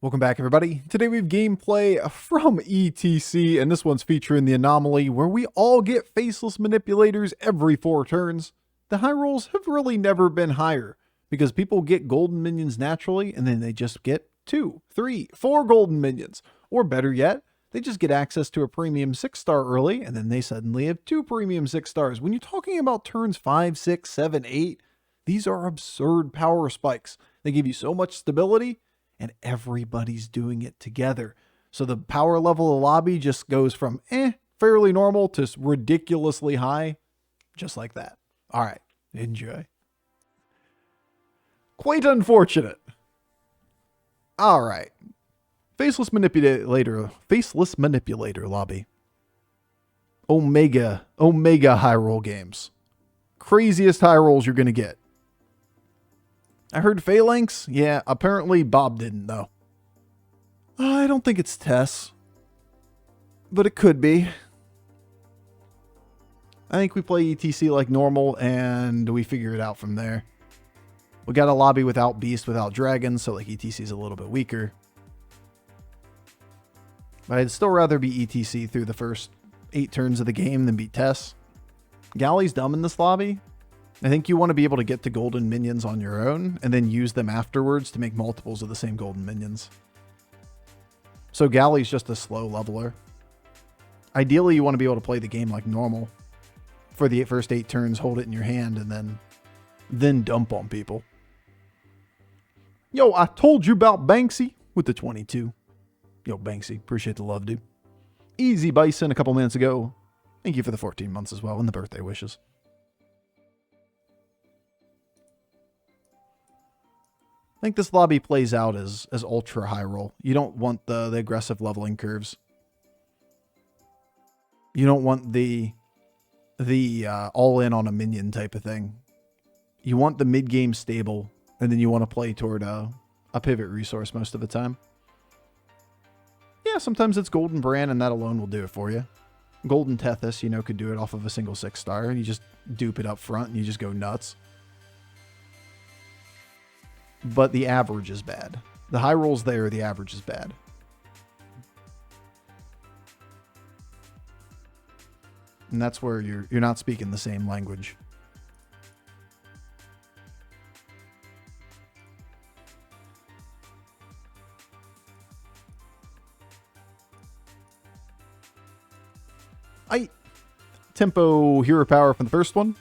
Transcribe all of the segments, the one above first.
Welcome back, everybody. Today we have gameplay from ETC, and this one's featuring the anomaly where we all get Faceless Manipulators every 4 turns. The high rolls have really never been higher, because people get golden minions naturally, and then they just get 2, 3, 4 golden minions. Or better yet, they just get access to a premium 6-star early, and then they suddenly have 2 premium 6 stars. When you're talking about turns 5, 6, 7, 8, these are absurd power spikes. They give you so much stability, and everybody's doing it together. So the power level of the lobby just goes from fairly normal to ridiculously high, just like that. All right, enjoy. Quite unfortunate. All right. Faceless Manipulator lobby. Omega high roll games. Craziest high rolls you're going to get. I heard Phalanx. Yeah, apparently Bob didn't, though. I don't think it's Tess. But it could be. I think we play ETC like normal, and we figure it out from there. We got a lobby without Beast, without Dragons, so like ETC is a little bit weaker. But I'd still rather be ETC through the first 8 turns of the game than beat Tess. Galley's dumb in this lobby. I think you want to be able to get to golden minions on your own and then use them afterwards to make multiples of the same golden minions. So Galley's just a slow leveler. Ideally, you want to be able to play the game like normal. For the first 8 turns, hold it in your hand and then dump on people. Yo, I told you about Banksy with the 22. Yo, Banksy, appreciate the love, dude. Easy Bison a couple minutes ago. Thank you for the 14 months as well and the birthday wishes. I think this lobby plays out as ultra high roll. You don't want the aggressive leveling curves. You don't want the all in on a minion type of thing. You want the mid game stable, and then you want to play toward a pivot resource most of the time. Yeah, sometimes it's Golden Brand, and that alone will do it for you. Golden Tethys, could do it off of a single 6-star, and you just dupe it up front, and you just go nuts. But the average is bad. The high rolls there, the average is bad. And that's where you're not speaking the same language. Tempo hero power from the first one.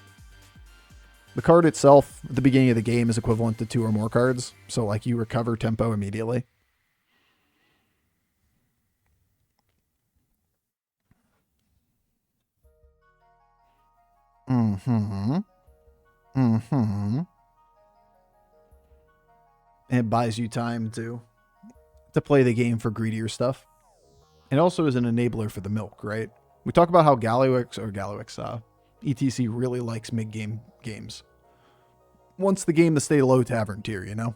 The card itself at the beginning of the game is equivalent to 2 or more cards. So like you recover tempo immediately. And it buys you time to play the game for greedier stuff. It also is an enabler for the milk, right? We talk about how ETC really likes mid-game games. Wants the game to stay low tavern tier, Yeah.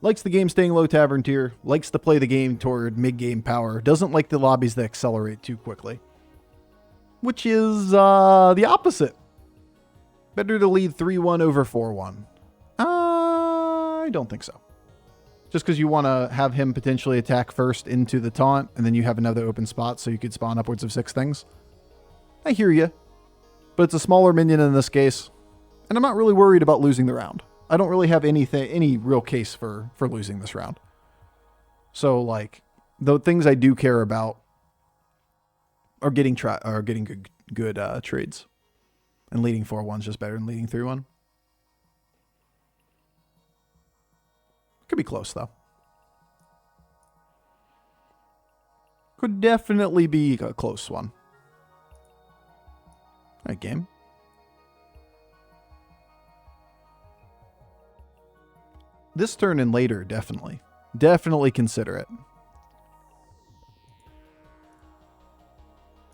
Likes the game staying low tavern tier. Likes to play the game toward mid-game power. Doesn't like the lobbies that accelerate too quickly. Which is the opposite. Better to lead 3-1 over 4-1. I don't think so. Just because you want to have him potentially attack first into the taunt, and then you have another open spot so you could spawn upwards of 6 things. I hear you. But it's a smaller minion in this case, and I'm not really worried about losing the round. I don't really have any real case for losing this round. So, like, the things I do care about are getting good trades. And leading 4-1's just better than leading 3-1. Could be close, though. Could definitely be a close one. All right, game. This turn and later, definitely. Definitely consider it.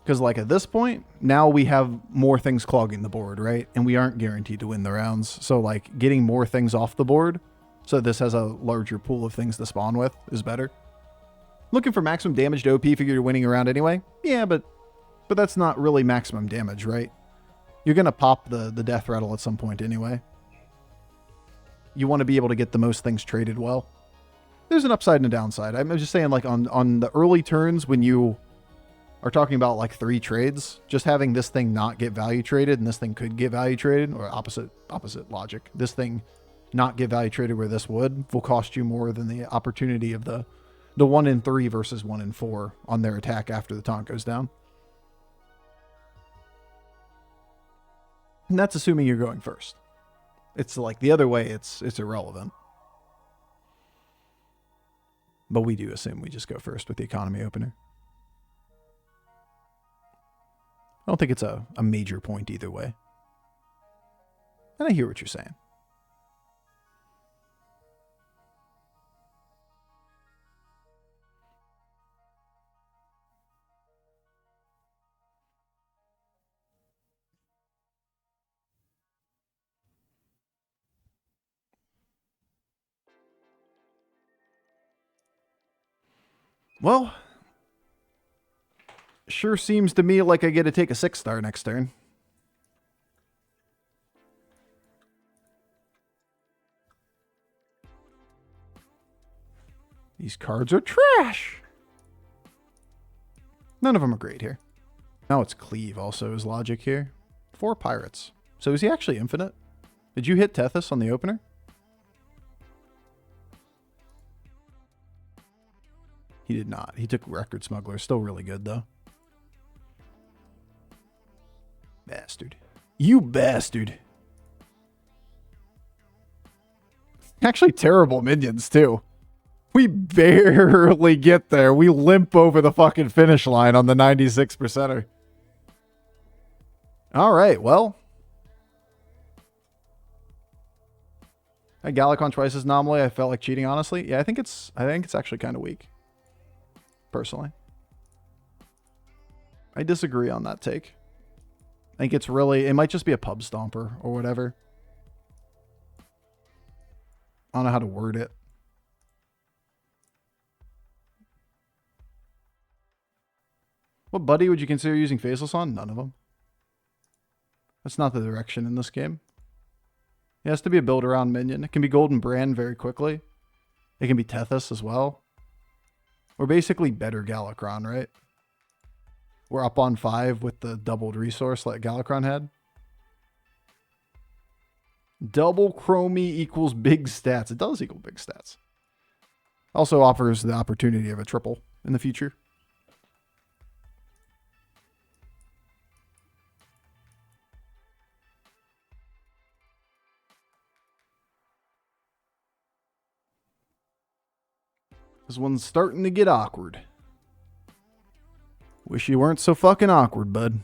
Because, like, at this point, now we have more things clogging the board, right? And we aren't guaranteed to win the rounds. So, like, getting more things off the board, so this has a larger pool of things to spawn with, is better. Looking for maximum damage to OP, figure you're winning a round anyway? Yeah, but But that's not really maximum damage, right? You're going to pop the death rattle at some point anyway. You want to be able to get the most things traded well. There's an upside and a downside. I'm just saying, like, on the early turns when you are talking about, like, 3 trades, just having this thing not get value traded and this thing could get value traded, or opposite logic. This thing not get value traded where this will cost you more than the opportunity of the 1 in 3 versus 1 in 4 on their attack after the taunt goes down. And that's assuming you're going first. It's like the other way, it's irrelevant. But we do assume we just go first with the economy opener. I don't think it's a major point either way. And I hear what you're saying. Well, sure seems to me like I get to take a 6-star next turn. These cards are trash. None of them are great here. Now it's Cleave also is logic here. 4 pirates. So is he actually infinite? Did you hit Tethys on the opener? He did not. He took Record Smuggler. Still really good, though. Bastard. You bastard. Actually, terrible minions, too. We barely get there. We limp over the fucking finish line on the 96%er. All right, well. I Galacon twice as anomaly. I felt like cheating, honestly. Yeah, I think it's actually kind of weak. Personally. I disagree on that take. I think it's really, it might just be a pub stomper or whatever. I don't know how to word it. What buddy would you consider using Faceless on? None of them. That's not the direction in this game. It has to be a build around minion. It can be Golden Brand very quickly. It can be Tethys as well. We're basically better Galakron, right? We're up on 5 with the doubled resource like Galakron had. Double Chromie equals big stats. It does equal big stats. Also offers the opportunity of a triple in the future. This one's starting to get awkward. Wish you weren't so fucking awkward, bud.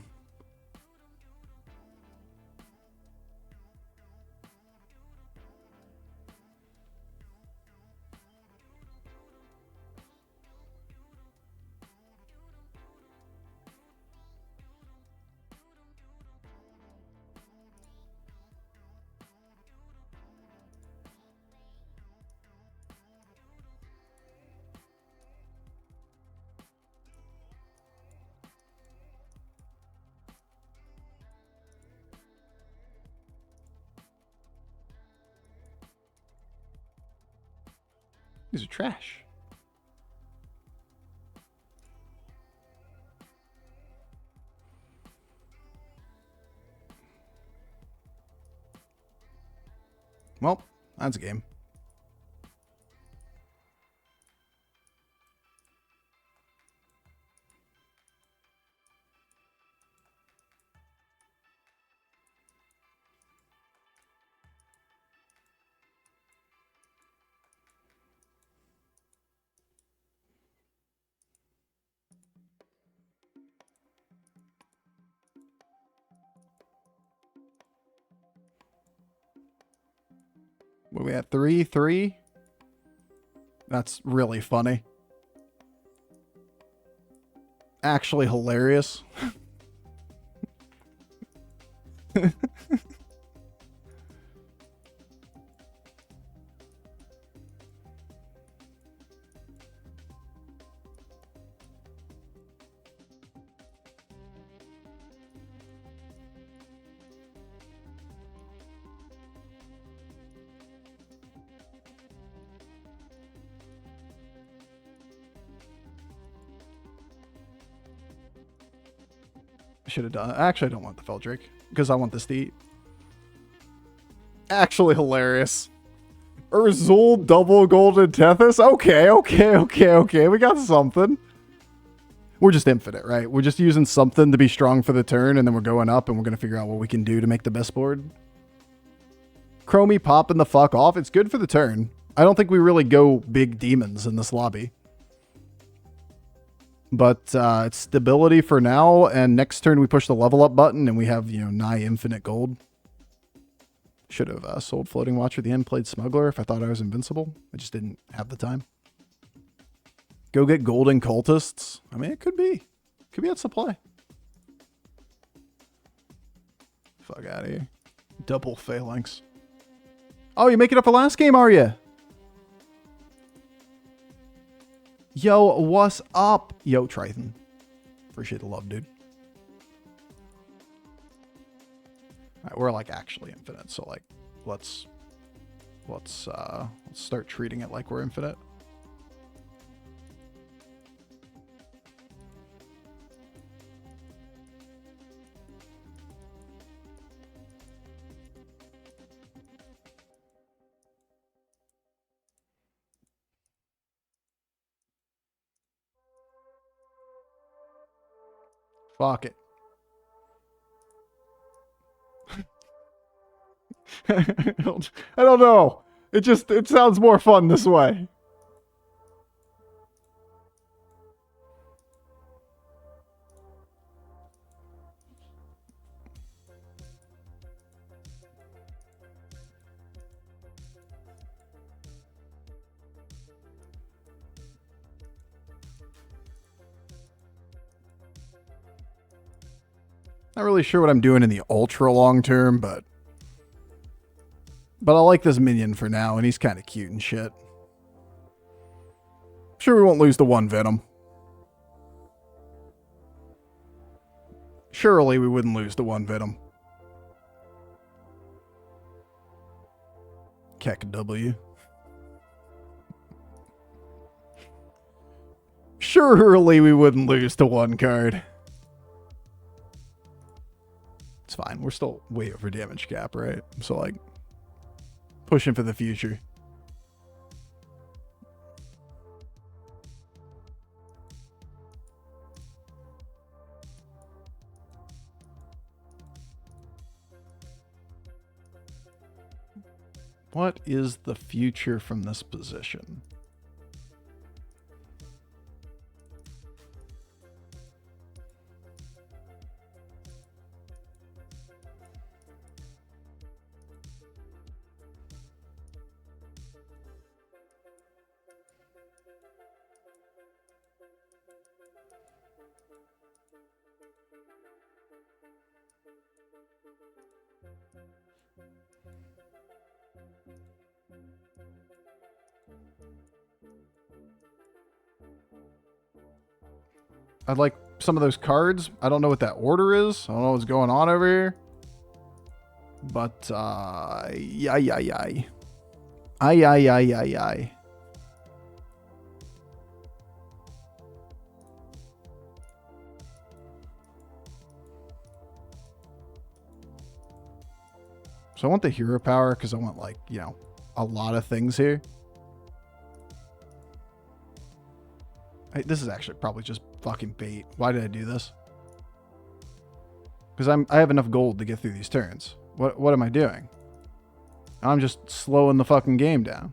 These are trash. Well, that's a game. What are we at? 3-3? That's really funny. Actually hilarious. should have done. Actually, I don't want the Feldrake because I want this to eat. Actually hilarious. Urzul double golden Tethys? Okay. We got something. We're just infinite, right? We're just using something to be strong for the turn, and then we're going up, and we're going to figure out what we can do to make the best board. Chromie popping the fuck off. It's good for the turn. I don't think we really go big demons in this lobby. But it's stability for now, and next turn we push the level up button, and we have, you know, nigh infinite gold. Should have sold Floating Watcher at the end, played Smuggler if I thought I was invincible. I just didn't have the time. Go get Golden Cultists. I mean, it could be. Could be at supply. Fuck out of here. Double Phalanx. Oh, you making up for last game, are you? Yo, what's up? Yo, Triton. Appreciate the love, dude. All right, we're like actually infinite, so like let's start treating it like we're infinite. Fuck it. I don't know. It sounds more fun this way. Not really sure what I'm doing in the ultra long term, but I like this minion for now, and he's kind of cute and shit. Sure we won't lose to one Venom. Surely we wouldn't lose to one Venom. Keck W. Surely we wouldn't lose to one card. It's fine. We're still way over damage cap, right? So, like, pushing for the future. What is the future from this position? I'd like some of those cards. I don't know what that order is. I don't know what's going on over here. But, Ay. So I want the hero power because I want, like, you know, a lot of things here. This is actually probably just fucking bait. Why did I do this? Because I have enough gold to get through these turns. What am I doing? I'm just slowing the fucking game down.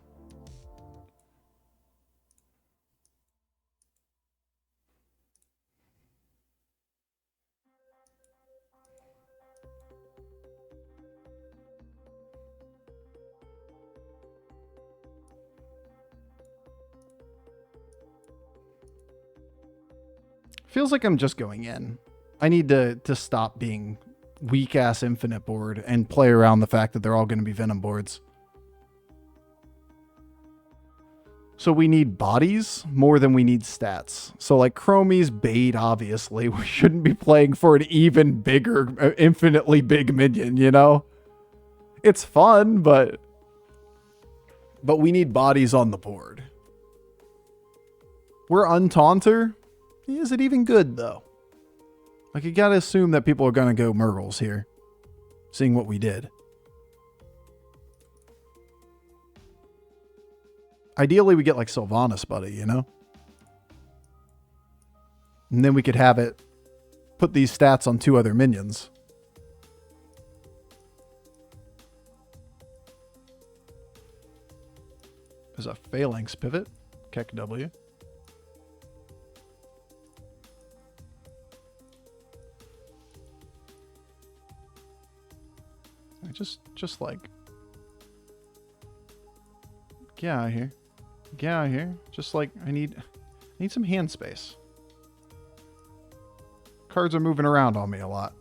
Feels like I'm just going in. I need to stop being weak-ass infinite board and play around the fact that they're all going to be Venom boards. So we need bodies more than we need stats. So like Chromie's bait, obviously. We shouldn't be playing for an even bigger, infinitely big minion, you know? It's fun, but we need bodies on the board. We're Untaunter. Is it even good, though? Like, you gotta assume that people are gonna go Murgles here, seeing what we did. Ideally, we get like Sylvanas, buddy, you know? And then we could have it put these stats on 2 other minions. There's a Phalanx pivot. Keck W. Just like, get out of here. Get out of here. Just like, I need some hand space. Cards are moving around on me a lot.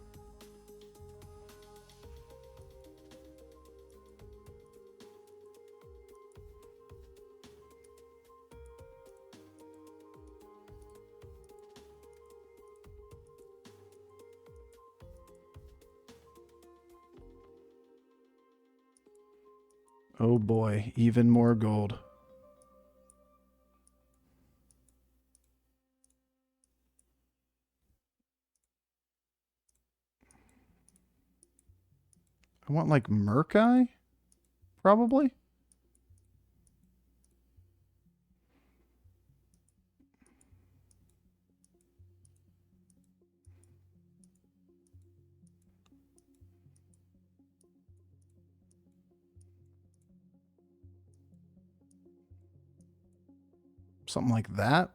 Oh boy, even more gold. I want like Murkai, probably. Something like that.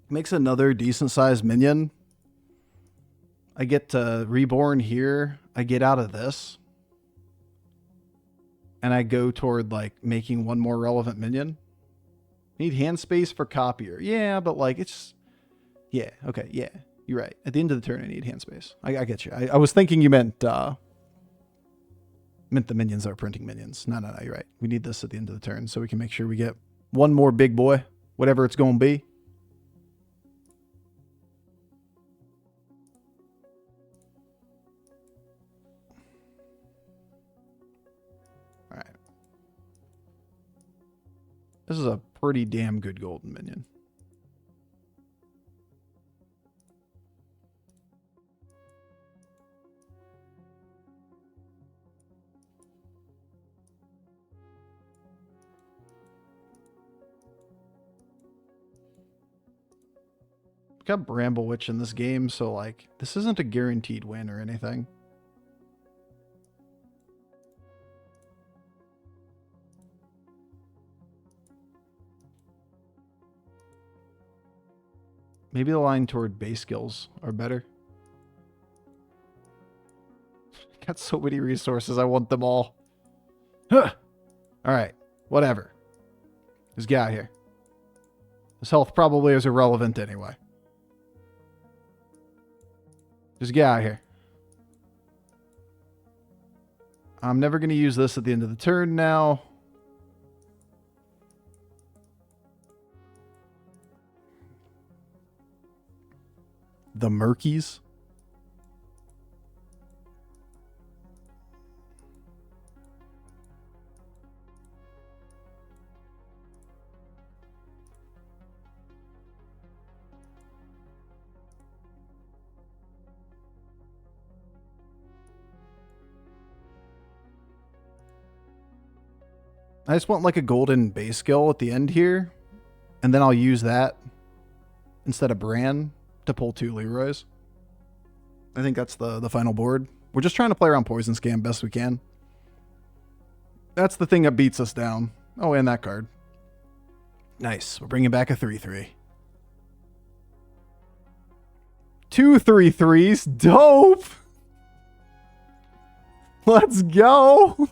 Makes another decent sized minion. I get reborn here. I get out of this. And I go toward like making one more relevant minion. Need hand space for copier. Yeah, but like it's... Yeah, okay, yeah. You're right. At the end of the turn I need hand space. I get you. I was thinking you meant the minions are printing minions. No, you're right. We need this at the end of the turn so we can make sure we get one more big boy, whatever it's going to be. All right. This is a pretty damn good golden minion. Got Bramble Witch in this game, so like this isn't a guaranteed win or anything. Maybe the line toward base skills are better. Got so many resources, I want them all. Huh. All right, whatever. Just get out here. This health probably is irrelevant anyway. Just get out of here. I'm never going to use this at the end of the turn now. The Murkies. I just want like a golden base skill at the end here. And then I'll use that instead of Bran to pull 2 Leroys. I think that's the final board. We're just trying to play around Poison Scam best we can. That's the thing that beats us down. Oh, and that card. Nice. We're bringing back a 3/3. 2 3/3s. Dope! Let's go!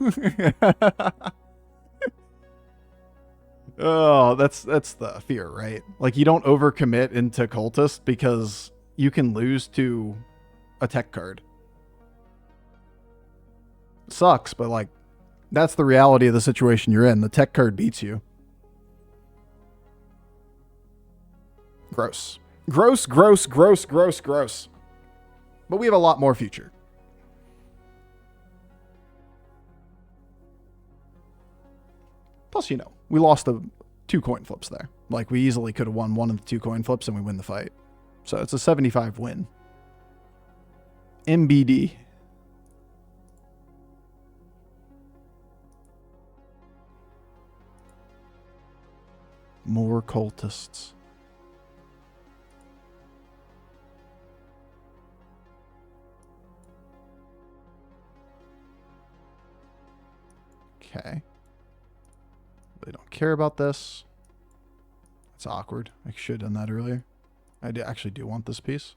Oh, that's the fear, right? Like, you don't overcommit into Cultist because you can lose to a tech card. Sucks, but like, that's the reality of the situation you're in. The tech card beats you. Gross. Gross, gross, gross, gross, gross. But we have a lot more future. Plus, you know, we lost 2 coin flips there. Like, we easily could have won one of the 2 coin flips and we win the fight. So it's a 75 win. MBD. More cultists. Okay. They don't care about this. That's awkward. I should have done that earlier. I actually do want this piece.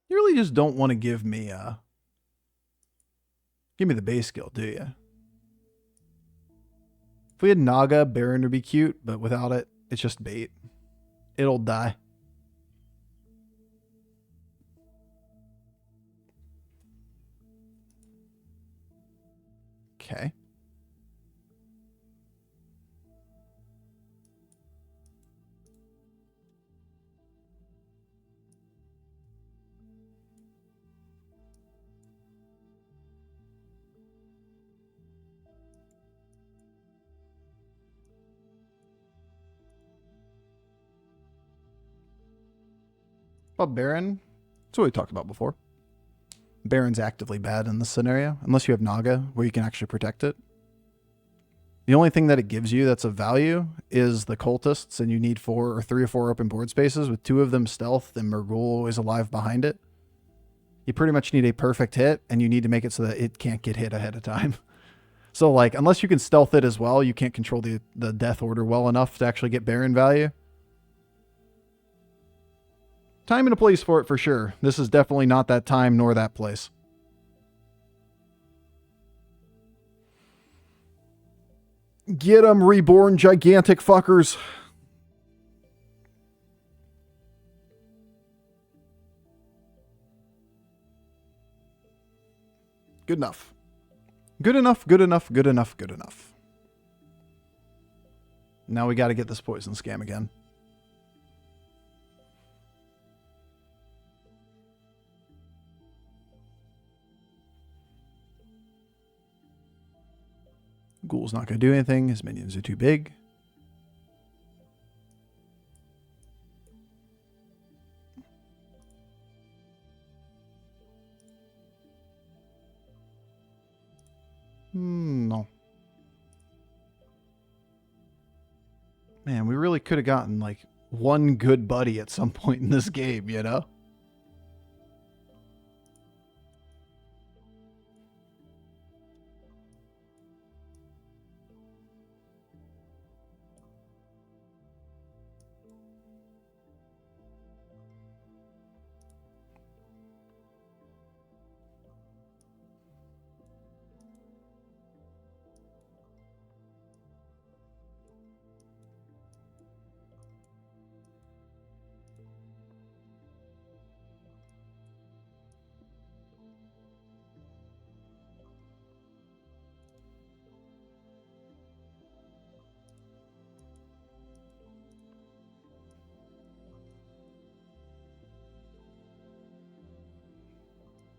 You really just don't want to give me the base skill, do you? If we had Naga, Baron would be cute, but without it, it's just bait. It'll die. Okay. About Baron, that's what we talked about before. Baron's actively bad in this scenario, unless you have Naga, where you can actually protect it. The only thing that it gives you that's of value is the cultists, and you need 3 or 4 open board spaces, with 2 of them stealth and Murghul is alive behind it. You pretty much need a perfect hit, and you need to make it so that it can't get hit ahead of time. So, like, unless you can stealth it as well, you can't control the death order well enough to actually get Baron value. Time and a place for it for sure. This is definitely not that time nor that place. Get 'em, reborn gigantic fuckers. Good enough. Good enough, good enough, good enough, good enough. Now we got to get this poison scam again. Ghoul's not going to do anything. His minions are too big. No. Man, we really could have gotten like one good buddy at some point in this game, you know?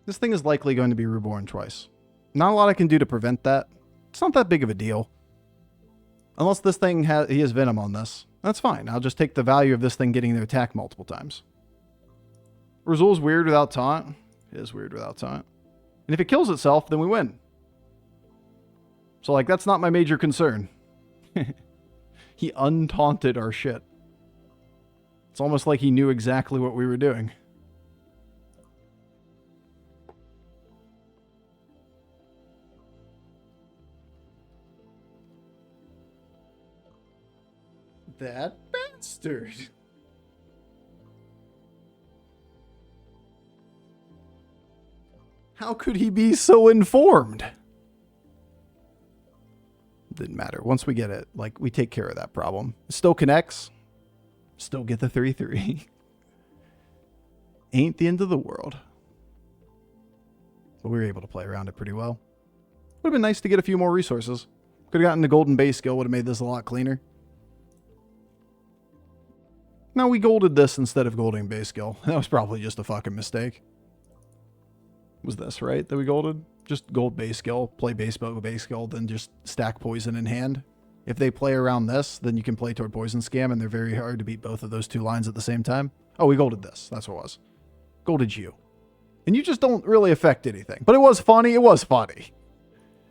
This thing is likely going to be reborn twice. Not a lot I can do to prevent that. It's not that big of a deal. Unless this thing he has venom on this. That's fine. I'll just take the value of this thing getting to attack multiple times. Rizul's weird without taunt. It is weird without taunt. And if it kills itself, then we win. So, like, that's not my major concern. He untaunted our shit. It's almost like he knew exactly what we were doing. That bastard. How could he be so informed? Didn't matter. Once we get it, like, we take care of that problem. It still connects. Still get the 3/3. Ain't the end of the world. But we were able to play around it pretty well. Would have been nice to get a few more resources. Could have gotten the golden base skill. Would have made this a lot cleaner. No, we golded this instead of golding base skill. That was probably just a fucking mistake. was this, right? That we golded? Just gold base skill, play base skill, then just stack poison in hand. If they play around this, then you can play toward poison scam, and they're very hard to beat both of those two lines at the same time. Oh, we golded this. That's what it was. Golded you. And you just don't really affect anything. But it was funny. It was funny.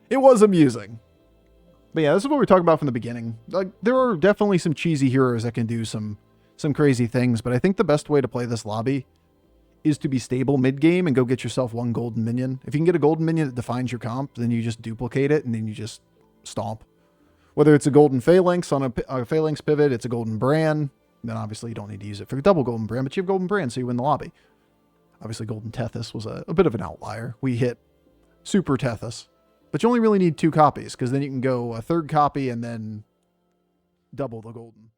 It was amusing. But yeah, this is what we were talking about from the beginning. Like, there are definitely some cheesy heroes that can do some crazy things, but I think the best way to play this lobby is to be stable mid-game and go get yourself one golden minion. If you can get a golden minion that defines your comp, then you just duplicate it and then you just stomp. Whether it's a golden phalanx on a phalanx pivot, it's a golden brand, then obviously you don't need to use it for a double golden brand, but you have golden brand, so you win the lobby. Obviously golden Tethys was a bit of an outlier. We hit super Tethys, but you only really need 2 copies, because then you can go a 3rd copy and then double the golden.